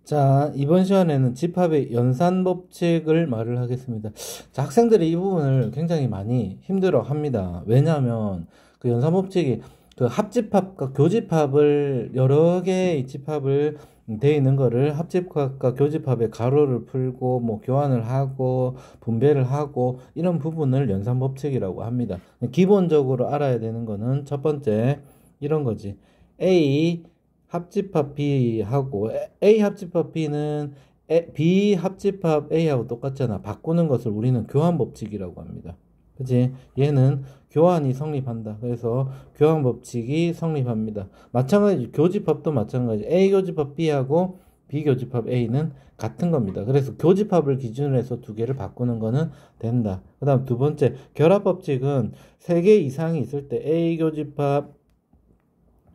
자, 이번 시간에는 집합의 연산 법칙을 말을 하겠습니다. 자, 학생들이 이 부분을 굉장히 많이 힘들어 합니다. 왜냐하면 그 연산 법칙이 그 합집합과 교집합을 여러 개의 집합을 돼 있는 거를 합집합과 교집합의 가로를 풀고 뭐 교환을 하고 분배를 하고 이런 부분을 연산 법칙이라고 합니다. 기본적으로 알아야 되는 거는 첫 번째 이런 거지. A 합집합 B하고 A 합집합 B는 B 합집합 A하고 똑같잖아. 바꾸는 것을 우리는 교환 법칙이라고 합니다. 그치? 얘는 교환이 성립한다. 그래서 교환 법칙이 성립합니다. 마찬가지 교집합도 마찬가지. A 교집합 B하고 B 교집합 A는 같은 겁니다. 그래서 교집합을 기준으로 해서 두 개를 바꾸는 거는 된다. 그 다음 두 번째 결합 법칙은 세 개 이상이 있을 때 A 교집합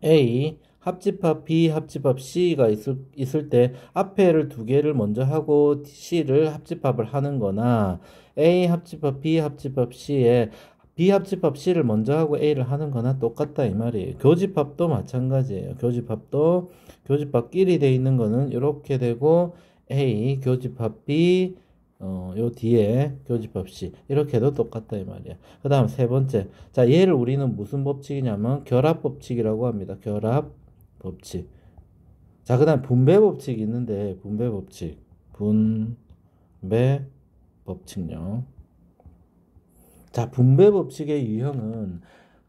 A 합집합 B, 합집합 C가 있을 때 앞에를 두 개를 먼저 하고 C를 합집합을 하는 거나 A 합집합 B, 합집합 C에 B 합집합 C를 먼저 하고 A를 하는 거나 똑같다 이 말이에요. 교집합도 마찬가지예요. 교집합도 교집합끼리 돼 있는 거는 이렇게 되고 A 교집합 B 요 뒤에 교집합 C 이렇게도 똑같다 이 말이야. 그 다음 세 번째, 자 얘를 우리는 무슨 법칙이냐면 결합 법칙이라고 합니다. 결합 법칙. 자 그 다음 분배 법칙이 있는데 분배 법칙, 분배 법칙요. 자 분배 법칙의 유형은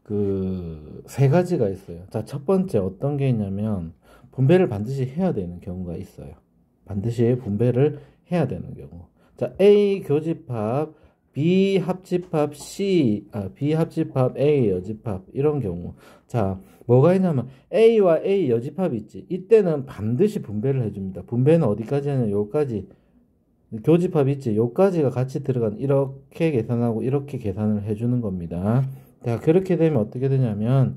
그 세 가지가 있어요. 자 첫 번째 어떤 게 있냐면 분배를 반드시 해야 되는 경우가 있어요. 반드시 분배를 해야 되는 경우. 자, A 교집합, B 합집합 C, B 합집합 A 여집합 이런 경우. 자, 뭐가 있냐면 A와 A 여집합이 있지. 이때는 반드시 분배를 해줍니다. 분배는 어디까지 하냐? 요까지. 교집합 있지. 요까지가 같이 들어간 이렇게 계산하고 이렇게 계산을 해주는 겁니다. 자, 그렇게 되면 어떻게 되냐면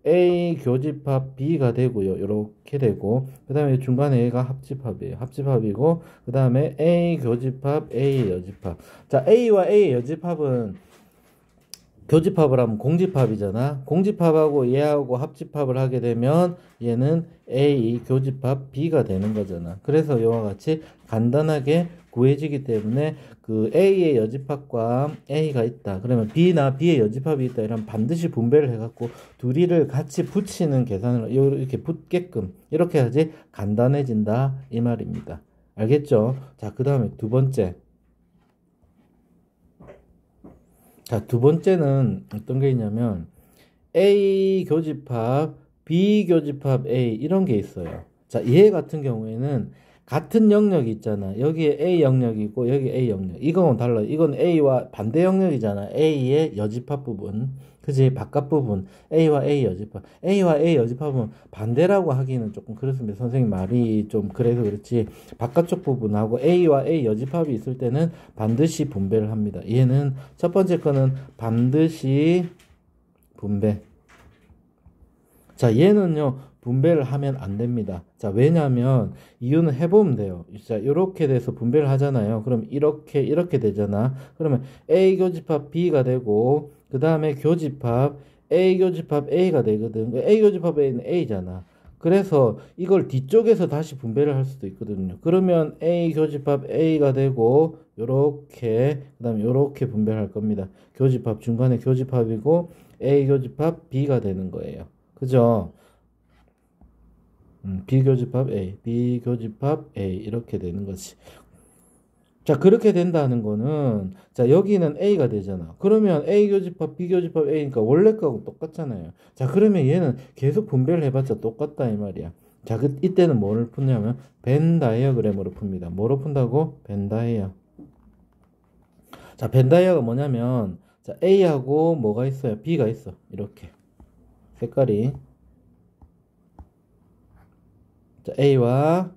A 교집합 B가 되고요. 이렇게 되고 그 다음에 중간에 A가 합집합이에요. 합집합이고 그 다음에 A 교집합 A 여집합. 자 A와 A 여집합은 교집합을 하면 공집합이잖아. 공집합하고 얘하고 합집합을 하게 되면 얘는 A 교집합 B가 되는 거잖아. 그래서 이와 같이 간단하게 구해지기 때문에 그 A의 여집합과 A가 있다. 그러면 B나 B의 여집합이 있다. 이러면 반드시 분배를 해갖고 둘이를 같이 붙이는 계산을 이렇게 붙게끔 이렇게 해야지 간단해진다 이 말입니다. 알겠죠? 자, 그 다음에 두 번째. 자, 두 번째는 어떤 게 있냐면 A 교집합, B 교집합 A 이런 게 있어요. 자, 얘 같은 경우에는 같은 영역이 있잖아. 여기에 A 영역이고 여기 A 영역. 이거는 달라. 이건 A와 반대 영역이잖아. A의 여집합 부분. 그지? 바깥 부분. A와 A 여집합. A와 A 여집합은 반대라고 하기는 조금 그렇습니다. 선생님 말이 좀 그래서 그렇지. 바깥쪽 부분하고 A와 A 여집합이 있을 때는 반드시 분배를 합니다. 얘는 첫 번째 거는 반드시 분배. 자, 얘는요. 분배를 하면 안 됩니다. 자, 왜냐하면 이유는 해보면 돼요. 자, 이렇게 돼서 분배를 하잖아요. 그럼 이렇게 되잖아. 그러면 A 교집합 B가 되고 그 다음에 교집합 A 교집합 A가 되거든. A 교집합 A는 A잖아. 그래서 이걸 뒤쪽에서 다시 분배를 할 수도 있거든요. 그러면 A 교집합 A가 되고 요렇게 그다음에 요렇게 분배를 할 겁니다. 교집합 중간에 교집합이고 A 교집합 B가 되는 거예요. 그죠? 비교집합 A, 비교집합 A 이렇게 되는 거지. 자, 그렇게 된다는 거는 자, 여기는 A가 되잖아. 그러면 A 교집합, B 교집합 A니까 원래 거하고 똑같잖아요. 자, 그러면 얘는 계속 분배를 해봤자 똑같다 이 말이야. 자, 이때는 뭐를 푸냐면 벤 다이어그램으로 풉니다. 뭐로 푼다고? 벤 다이어. 자, 벤 다이어가 뭐냐면 자, A하고 뭐가 있어요? B가 있어. 이렇게 색깔이. 자, A와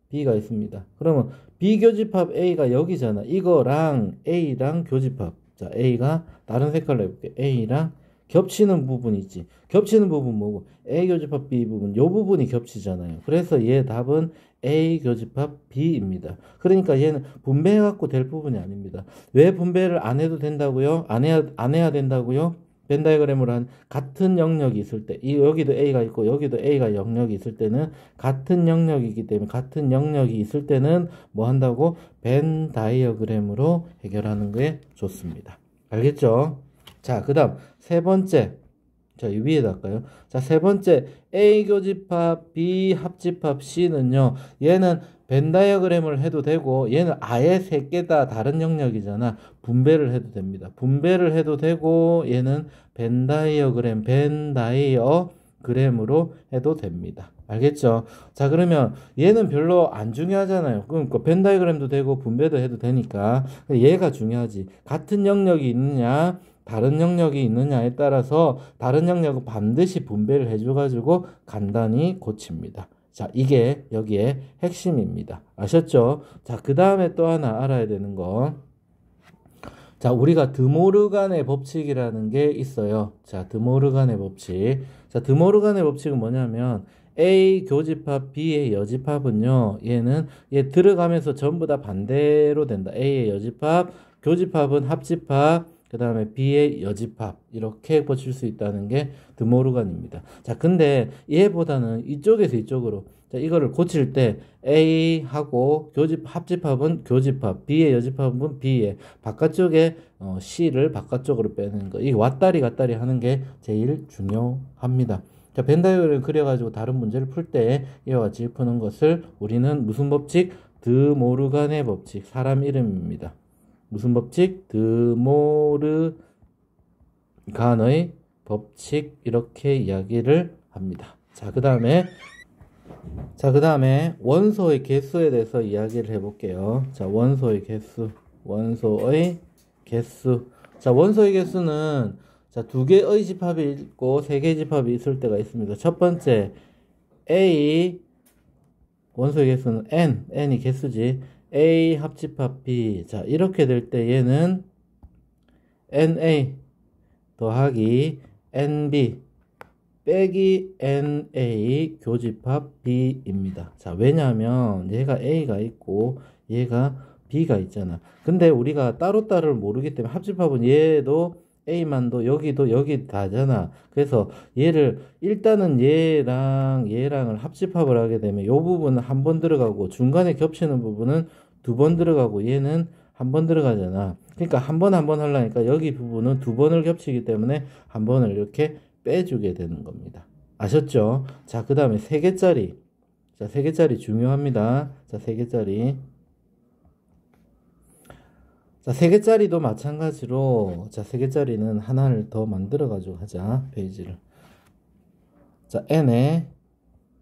B가 있습니다. 그러면 B 교집합 A가 여기잖아. 이거랑 A랑 교집합. 자, A가 다른 색깔로 해볼게. A랑 겹치는 부분이 있지. 겹치는 부분 뭐고? A 교집합 B 부분. 요 부분이 겹치잖아요. 그래서 얘 답은 A 교집합 B입니다. 그러니까 얘는 분배해갖고 될 부분이 아닙니다. 왜 분배를 안 해도 된다고요? 안 해야 된다고요? 벤 다이어그램으로 한 같은 영역이 있을 때, 여기도 A가 있고 여기도 A가 영역이 있을 때는 같은 영역이기 때문에 같은 영역이 있을 때는 뭐 한다고? 벤 다이어그램으로 해결하는 게 좋습니다. 알겠죠? 자, 그 다음 세 번째. 자, 이 위에다 할까요? 자, 세 번째 A 교집합, B 합집합 C는요. 얘는 벤 다이어그램을 해도 되고 얘는 아예 세 개 다 다른 영역이잖아. 분배를 해도 됩니다. 분배를 해도 되고 얘는 벤 다이어그램, 벤 다이어그램으로 해도 됩니다. 알겠죠? 자, 그러면 얘는 별로 안 중요하잖아요. 그러니까 벤 다이어그램도 되고 분배도 해도 되니까 얘가 중요하지. 같은 영역이 있느냐 다른 영역이 있느냐에 따라서 다른 영역은 반드시 분배를 해줘가지고 간단히 고칩니다. 자, 이게 여기에 핵심입니다. 아셨죠? 자, 그 다음에 또 하나 알아야 되는 거. 자, 우리가 드모르간의 법칙이라는 게 있어요. 자, 드모르간의 법칙. 자, 드모르간의 법칙은 뭐냐면 A 교집합, B의 여집합은요. 얘 들어가면서 전부 다 반대로 된다. A의 여집합, 교집합은 합집합, 그 다음에 B의 여집합 이렇게 고칠 수 있다는 게 드모르간입니다. 자, 근데 얘보다는 이쪽에서 이쪽으로 자, 이거를 고칠 때 A하고 합집합은 교집합, B의 여집합은 B의 바깥쪽에 C를 바깥쪽으로 빼는 거. 이게 왔다리 갔다리 하는 게 제일 중요합니다. 자, 벤 다이어그램을 그려가지고 다른 문제를 풀 때 이와 같이 푸는 것을 우리는 무슨 법칙? 드모르간의 법칙, 사람 이름입니다. 무슨 법칙? 드모르간의 법칙 이렇게 이야기를 합니다. 자, 그 다음에 원소의 개수에 대해서 이야기를 해볼게요. 자, 원소의 개수. 자, 원소의 개수는 자, 두 개의 집합이 있고 세 개의 집합이 있을 때가 있습니다. 첫 번째 A 원소의 개수는 n이 개수지. A 합집합 B. 자, 이렇게 될 때 얘는 NA 더하기 NB 빼기 NA 교집합 B입니다. 자, 왜냐하면 얘가 A가 있고 얘가 B가 있잖아. 근데 우리가 따로따로를 모르기 때문에 합집합은 얘도 A만도 여기도 여기 다잖아. 그래서 얘를 일단은 얘랑을 합집합을 하게 되면 이 부분은 한 번 들어가고 중간에 겹치는 부분은 두 번 들어가고 얘는 한 번 들어가잖아. 그러니까 한 번 하려니까 여기 부분은 두 번을 겹치기 때문에 한 번을 이렇게 빼주게 되는 겁니다. 아셨죠? 자, 그 다음에 세 개짜리. 자, 세 개짜리 중요합니다. 자, 세 개짜리. 자, 세 개짜리도 마찬가지로 자, 세 개짜리는 하나를 더 만들어 가지고 하자. 페이지를. 자, n에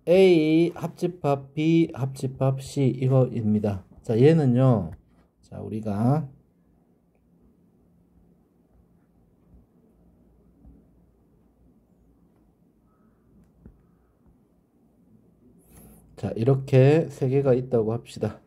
A 합집합 B 합집합 C 이거입니다. 자, 얘는요. 자, 우리가 자, 이렇게 세 개가 있다고 합시다.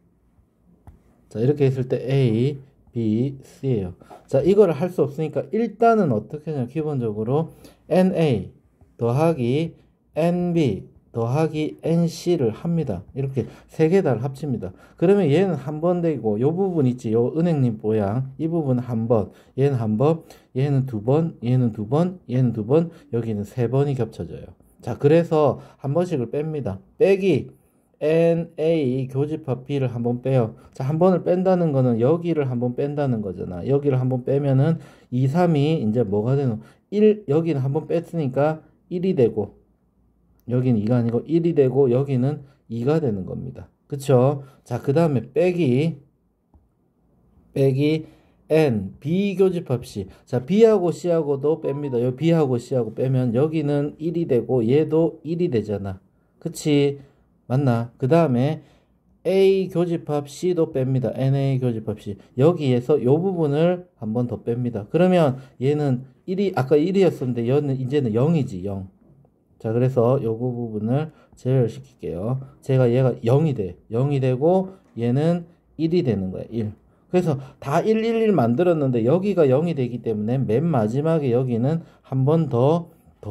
자, 이렇게 했을 때 A B, C예요. 자, 이거를 할 수 없으니까 일단은 어떻게 하냐. 기본적으로 NA 더하기 NB 더하기 NC를 합니다. 이렇게 세 개 다를 합칩니다. 그러면 얘는 한 번 되고 요 부분 있지. 요 은행잎 모양. 이 부분 한 번. 얘는 한 번. 얘는 두 번. 얘는 두 번. 얘는 두 번. 여기는 세 번이 겹쳐져요. 자, 그래서 한 번씩을 뺍니다. 빼기 NA 교집합 B를 한번 빼요. 자, 한 번을 뺀다는 거는 여기를 한번 뺀다는 거잖아. 여기를 한번 빼면은 2, 3이 이제 뭐가 되노? 1, 여기는 한번 뺐으니까 1이 되고, 여기는 2가 아니고 1이 되고, 여기는 2가 되는 겁니다. 그쵸? 자, 그 다음에 빼기 N, B 교집합 C. 자, B하고 C하고도 뺍니다. 여기 B하고 C하고 빼면 여기는 1이 되고, 얘도 1이 되잖아. 그치? 맞나? 그 다음에 A 교집합 C도 뺍니다. NA 교집합 C. 여기에서 이 부분을 한 번 더 뺍니다. 그러면 얘는 1이, 아까 1이었었는데 얘는 이제는 0이지, 0. 자, 그래서 요 부분을 제외시킬게요. 얘가 0이 돼. 0이 되고 얘는 1이 되는 거야, 1. 그래서 다 1, 1, 1 만들었는데 여기가 0이 되기 때문에 맨 마지막에 여기는 한 번 더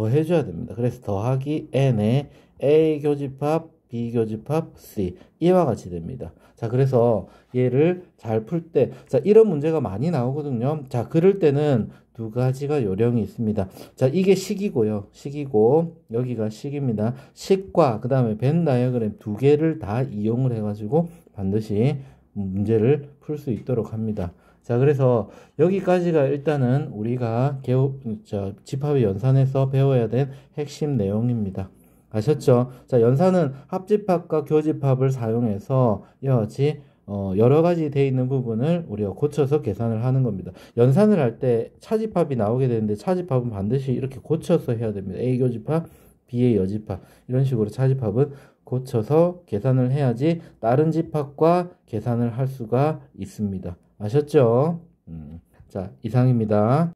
해줘야 됩니다. 그래서 더하기 N에 A 교집합 B교집합 C 이와 같이 됩니다. 자, 그래서 얘를 잘 풀 때, 자, 이런 문제가 많이 나오거든요. 자, 그럴 때는 두 가지가 요령이 있습니다. 자, 이게 식이고요. 식이고, 여기가 식입니다. 식과, 그 다음에 벤 다이어그램 두 개를 다 이용을 해가지고 반드시 문제를 풀 수 있도록 합니다. 자, 그래서 여기까지가 일단은 우리가 집합의 연산에서 배워야 될 핵심 내용입니다. 아셨죠? 자, 연산은 합집합과 교집합을 사용해서 이와 같이 여러 가지 되어 있는 부분을 우리가 고쳐서 계산을 하는 겁니다. 연산을 할 때 차집합이 나오게 되는데 차집합은 반드시 이렇게 고쳐서 해야 됩니다. A 교집합, B의 여집합 이런 식으로 차집합은 고쳐서 계산을 해야지 다른 집합과 계산을 할 수가 있습니다. 아셨죠? 자, 이상입니다.